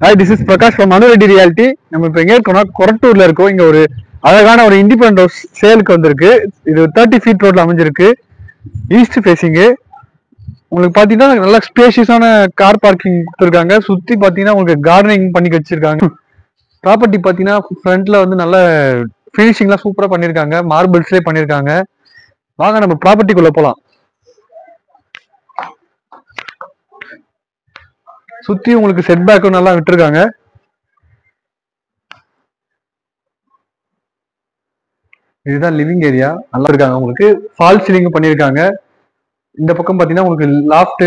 Hi, this is Prakash from Manu Reddy Realty. நம்ம இப்போ எங்க இருக்கோம்னா கொரட்டூர்ல இருக்கோம். இங்க ஒரு அழகான ஒரு இண்டிபெண்டன்ட் ஹவுஸ் சேலுக்கு வந்திருக்கு. இது 30 ஃபீட் ரோட்ல அமைஞ்சிருக்கு. East facing. உங்களுக்கு பாத்தீங்கன்னா நல்ல ஸ்பேஷியஸான கார் பார்க்கிங் கொடுத்துருக்காங்க. சுத்தி பாத்தீங்கன்னா உங்களுக்கு கார்டனிங் பண்ணி வச்சிருக்காங்க. ப்ராப்பர்ட்டி பாத்தீங்கன்னா ஃப்ரண்ட்ல வந்து நல்ல ஃபினிஷிங்லாம் சூப்பரா பண்ணிருக்காங்க. மார்பிள்ஸ்லயே பண்ணிருக்காங்க. வாங்க நம்ம ப்ராப்பர்ட்டிக்குள்ள போலாம். சுத்தி உங்களுக்கு செட் பேக்கும் நல்லா விட்டுருக்காங்க. இதுதான் லிவிங் ஏரியா. நல்லா இருக்காங்க. உங்களுக்கு ஃபால் சீலிங் பண்ணிருக்காங்க. இந்த பக்கம் பாத்தீங்கன்னா உங்களுக்கு லாஃப்ட்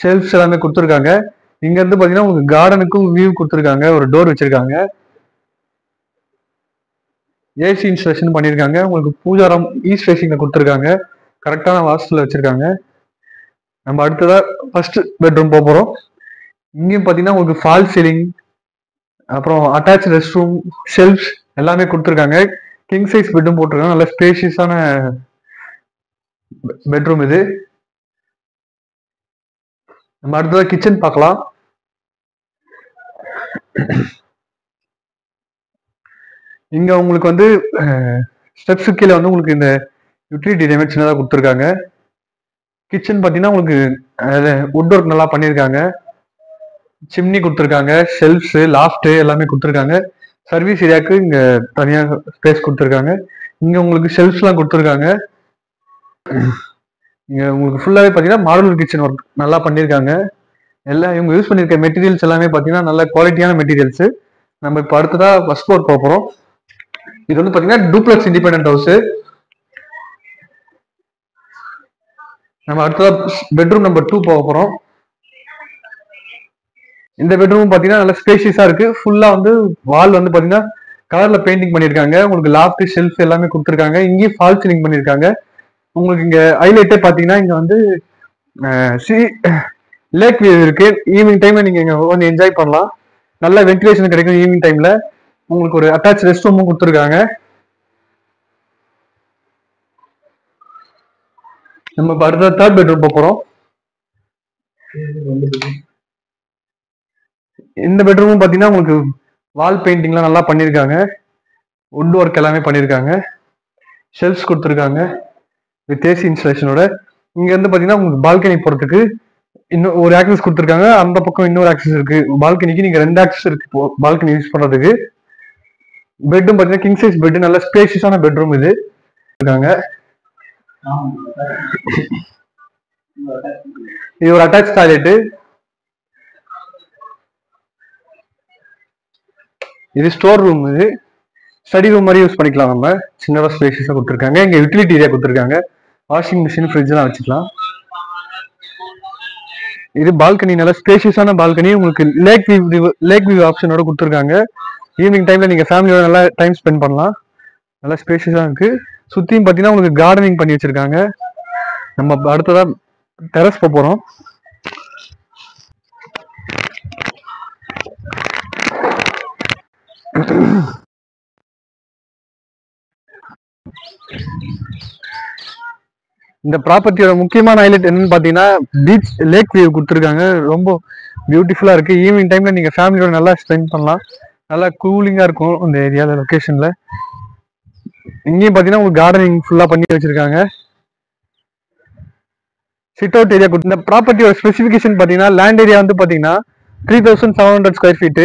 ஷெல்ஃப்ஸ் எல்லாமே கொடுத்துருக்காங்க. இங்க இருந்து பாத்தீங்கன்னா உங்களுக்கு கார்டனுக்கும் வியூ கொடுத்துருக்காங்க. ஒரு டோர் வச்சிருக்காங்க. ஏசி இன்ஸ்டாலேஷன் பண்ணிருக்காங்க. உங்களுக்கு பூஜாரம் ஈஸ்ட் ஃபேசிங்ல கொடுத்துருக்காங்க. கரெக்டான வாஸ்துல வச்சிருக்காங்க. நம்ம அடுத்ததா ஃபர்ஸ்ட் பெட்ரூம் போறோம். இங்கேயும் பாத்தீங்கன்னா உங்களுக்கு ஃபால் சீலிங், அப்புறம் அட்டாச் ரெஸ்ட் ரூம், ஷெல்ஃப்ஸ் எல்லாமே கொடுத்துருக்காங்க. கிங் சைஸ் பெட்ரூம் போட்டிருக்காங்க. நல்ல ஸ்பேஷியஸான பெட்ரூம் இது. நம்ம அடுத்ததா கிச்சன் பார்க்கலாம். இங்க உங்களுக்கு வந்து ஸ்டெப்ஸ் கீழே வந்து உங்களுக்கு இந்த யூட்டிலிட்டி டேமேஜ் சின்னதாக கொடுத்துருக்காங்க. கிச்சன் பார்த்தீங்கன்னா உங்களுக்கு வுட் ஒர்க் நல்லா பண்ணியிருக்காங்க. சிம்னி கொடுத்துருக்காங்க. ஷெல்ஃப்ஸ், லாஃப்ட் எல்லாமே கொடுத்துருக்காங்க. சர்வீஸ் ஏரியாவுக்கு இங்க தனியாக ஸ்பேஸ் கொடுத்துருக்காங்க. இங்க உங்களுக்கு ஷெல்ஃப்ஸ்லாம் கொடுத்துருக்காங்க. இங்க உங்களுக்கு ஃபுல்லாவே பார்த்தீங்கன்னா மாடுலர் கிச்சன் ஒர்க் நல்லா பண்ணியிருக்காங்க. எல்லாம் இவங்க யூஸ் பண்ணியிருக்க மெட்டீரியல்ஸ் எல்லாமே பார்த்தீங்கன்னா நல்ல குவாலிட்டியான மெட்டீரியல்ஸ். நம்ம இப்போ அடுத்ததா ஃபர்ஸ்ட் ஃப்ளோர் போக போகிறோம். இது வந்து பார்த்தீங்கன்னா டூப்ளெக்ஸ் இண்டிபெண்டன்ட் ஹவுஸ். நம்ம அடுத்ததா பெட்ரூம் நம்பர் 2 போக போகிறோம். இந்த பெட்ரூம் பார்த்தீங்கன்னா நல்ல ஸ்பேஷியஸா இருக்கு. ஃபுல்லா வந்து வால் வந்து பார்த்தீங்கன்னா கலர்ல பெயிண்டிங் பண்ணியிருக்காங்க. உங்களுக்கு லாஃப்ட் ஷெல்ஃப் எல்லாமே கொடுத்துருக்காங்க. இங்கேயும் ஃபால் சீலிங் பண்ணியிருக்காங்க. உங்களுக்கு இங்க ஹைலைட்டே பார்த்தீங்கன்னா இங்க வந்து லேக் வியூ இருக்கு. ஈவினிங் டைம்ல நீங்க இங்க வந்து என்ஜாய் பண்ணலாம். நல்ல வென்டிலேஷன் கிடைக்கும் ஈவினிங் டைம்ல. உங்களுக்கு ஒரு அட்டாச் ரெஸ்ட் ரூமும் கொடுத்துருக்காங்க. நம்ம அடுத்த தேர்ட் பெட்ரூம் போறோம். இந்த பெட்ரூமும் பாத்தீங்கன்னா உங்களுக்கு வால் பெயிண்டிங்லாம் நல்லா பண்ணியிருக்காங்க. வுட் ஒர்க் எல்லாமே பண்ணியிருக்காங்க. ஷெல்ஃப்ஸ் கொடுத்துருக்காங்க வித் ஏசி இன்ஸ்டாலேஷனோட. இங்க இருந்து பாத்தீங்கன்னா உங்களுக்கு பால்கனி போறதுக்கு இன்னும் ஒரு ஆக்சஸ் கொடுத்துருக்காங்க. அந்த பக்கம் இன்னொரு ஆக்சஸ் இருக்கு. பால்கனிக்கு நீங்க 2 ஆக்சஸ் இருக்கு பால்கனி யூஸ் பண்றதுக்கு. பெட்டும் பாத்தீங்கன்னா கிங் சைஸ் பெட், நல்ல ஸ்பேஷியஸான பெட்ரூம் இது இருக்காங்க. இது ஒரு அட்டாச் டாய்லெட். இது ஸ்டோர் ரூம். இது ஸ்டடி ரூம் மாதிரி யூஸ் பண்ணிக்கலாம். நம்ம சின்னதாக ஸ்பேஷியஸா கொடுத்துருக்காங்க. இங்க யூட்டிலிட்டி ஏரியா கொடுத்துருக்காங்க. வாஷிங் மிஷின், ஃப்ரிட்ஜ் எல்லாம் வச்சுக்கலாம். இது பால்கனி, நல்ல ஸ்பேஷியஸான பால்கனி. உங்களுக்கு லேக் வியூ ஆப்ஷனோட கொடுத்துருக்காங்க. ஈவினிங் டைம்ல நீங்க ஃபேமிலியோட நல்லா டைம் ஸ்பெண்ட் பண்ணலாம். நல்லா ஸ்பேஷியஸா இருக்கு. சுத்தியும் பாத்தீங்கன்னா உங்களுக்கு கார்டனிங் பண்ணி வச்சிருக்காங்க. நம்ம அடுத்ததா டெரஸ் போறோம். இந்த ப்ராப்பர்ட்டியோட முக்கியமான ஹைலைட் என்னன்னு பாத்தீங்கன்னா பீச் லேக் வியூ கொடுத்துருக்காங்க. ரொம்ப பியூட்டிஃபுல்லா இருக்கு. ஈவினிங் டைம்ல நீங்க ஃபேமிலியோட நல்லா ஸ்பெண்ட் பண்ணலாம். நல்லா கூலிங்கா இருக்கும் இந்த ஏரியால, லொகேஷன்ல. இங்கேயும் பாத்தீங்கன்னா உங்களுக்கு கார்டனிங் ஃபுல்லா பண்ணி வச்சிருக்காங்க. Sit out area. இந்த ப்ராப்பர்ட்டியோட ஸ்பெசிஃபிகேஷன் பாத்தீங்கன்னா லேண்ட் ஏரியா வந்து பாத்தீங்கன்னா 3700 ஸ்கொயர் ஃபீட்.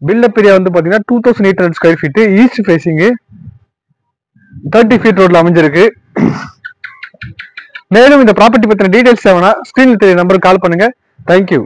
பில்டப் ஏரியா வந்து பாத்தீங்கன்னா 2800 square feet. East facing 30 feet ரோட்ல அமைஞ்சிருக்கு. மேலும் இந்த ப்ராப்பர்ட்டி பத்தின டீடைல்ஸ் தேவைன்னா ஸ்கிரீன்ல தெரிய நம்பருக்கு கால் பண்ணுங்க. தேங்க்யூ.